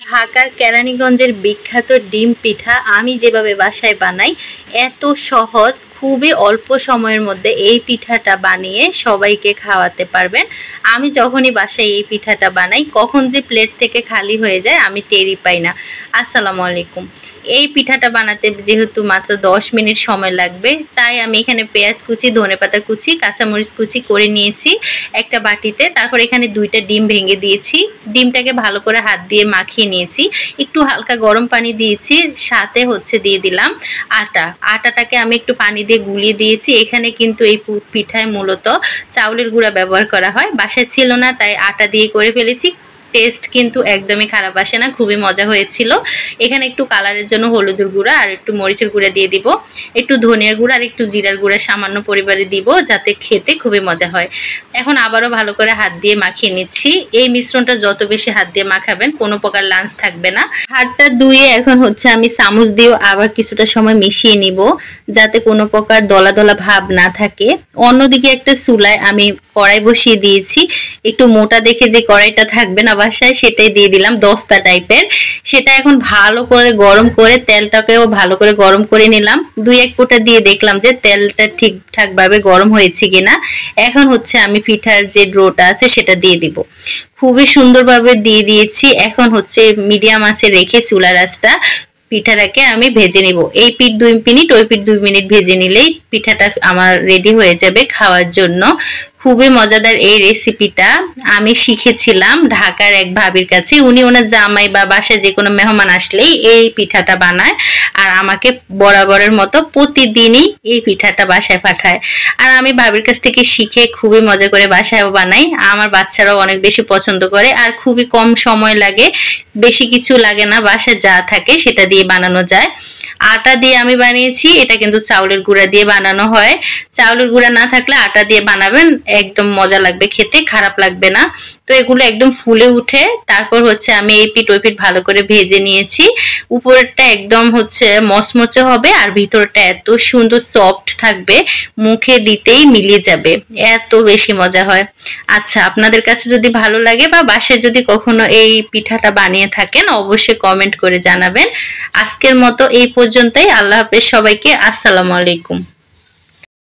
ঢাকার কেরানীগঞ্জের বিখ্যাত ডিম পিঠা আমি যেভাবে বাসায় বানাই এত সহজ, খুবই অল্প সময়ের মধ্যে এই পিঠাটা বানিয়ে সবাইকে খাওয়াতে পারবেন। আমি যখনই বাসায় এই পিঠাটা বানাই কখন যে প্লেট থেকে খালি হয়ে যায় আমি টেরই পাই না। আসসালামু আলাইকুম। এই পিঠাটা বানাতে যেহেতু মাত্র 10 মিনিট সময় লাগবে, তাই আমি এখানে পেঁয়াজ কুচি, ধনেপাতা কুচি, কাঁচামরিচ কুচি করে নিয়েছি একটা বাটিতে। তারপর এখানে 2টা ডিম ভেঙে দিয়েছি। ডিমটাকে ভালো করে হাত দিয়ে মাখিয়ে নিয়েছি। একটু হালকা গরম পানি দিয়েছি, সাথে দিয়ে দিলাম আটাটাকে আমি একটু পানি দিয়ে গুলিয়ে দিয়েছি। এখানে কিন্তু এই পিঠায় মূলত চাউলের গুঁড়া ব্যবহার করা হয়, বাসায় ছিল না তাই আটা দিয়ে করে ফেলেছি। টেস্ট কিন্তু একদমই খারাপ আসে না, খুবই মজা হয়েছিল। এখানে একটু কালারের জন্য হলুদের গুঁড়া আর একটু মরিচের গুঁড়া দিয়ে দিব, একটু ধনিয়ার গুঁড়া আর একটু জিরার গুঁড়া সামান্য পরিমাণে দিব, যাতে খেতে খুবই মজা হয়। এখন আবারও ভালো করে হাত দিয়ে মাখিয়ে নিচ্ছি। এই মিশ্রণটা যত বেশি হাত দিয়ে মাখাবেন কোনো প্রকার লাঞ্চ থাকবে না। হাতটা ধুয়ে এখন আমি চামচ দিয়ে আবার কিছুটা সময় মিশিয়ে নিব, যাতে কোনো প্রকার দলা দলা ভাব না থাকে। অন্যদিকে একটা চুলায় আমি কড়াই বসিয়ে দিয়েছি। একটু মোটা দেখে যে কড়াইটা থাকবে না বাসায় সেটাই দিয়ে দিলাম, দস্তা টাইপের। সেটা এখন ভালো করে গরম করে তেলটাকেও ভালো করে গরম করে নিলাম। 2-1 ফোঁটা দিয়ে দেখলাম যে তেলটা ঠিকঠাক ভাবে গরম হয়েছে কিনা। এখন আমি পিঠার যে ডোটা আছে সেটা দিয়ে দিব। খুবই সুন্দরভাবে দিয়ে দিয়েছি। এখন মিডিয়াম আঁচে রেখে চুলার আঁচটা পিঠাটাকে আমি ভেজে নিব। এই পিঠ 2 মিনিট, ওই পিঠ 2 মিনিট ভেজে নিলেই পিঠাটা আমার রেডি হয়ে যাবে খাওয়ার জন্য। খুবই মজাদার এই রেসিপিটা আমি শিখেছিলাম ঢাকার এক ভাবির কাছে। উনি ওনার জামাই বা বাসায় যে কোনো মেহমান আসলেই এই পিঠাটা বানায়, আর আমাকে বরাবরের মতো প্রতিদিনই এই পিঠাটা বাসায় পাঠায়। আর আমি ভাবির কাছ থেকে শিখে খুবই মজা করে বাসায়ও বানাই। আমার বাচ্চারাও অনেক বেশি পছন্দ করে, আর খুবই কম সময় লাগে, বেশি কিছু লাগে না, বাসায় যা থাকে সেটা দিয়ে বানানো যায়। আটা দিয়ে আমি বানিয়েছি, এটা কিন্তু চাউলের গুঁড়া দিয়ে বানানো হয়। চাউলের গুঁড়া না থাকলে আটা দিয়ে বানাবেন, একদম মজা লাগবে খেতে, খারাপ লাগবে না। তো এগুলো একদম ফুলে উঠে তারপর আমি এই পিঠ ওই পিঠ ভালো করে ভেজে নিয়েছি। উপরেরটা একদম মচমচে হবে আর ভিতরটা এত সুন্দর সফট থাকবে, মুখে দিতেই মিলিয়ে যাবে, এত বেশি মজা হয়। আচ্ছা, আপনাদের কাছে যদি ভালো লাগে বা বাসায় যদি কখনো এই পিঠাটা বানিয়ে থাকেন অবশ্যই কমেন্ট করে জানাবেন। আজকের মতো এই পর্যন্তই। আল্লাহ হাফেজ সবাইকে। আসসালামু আলাইকুম।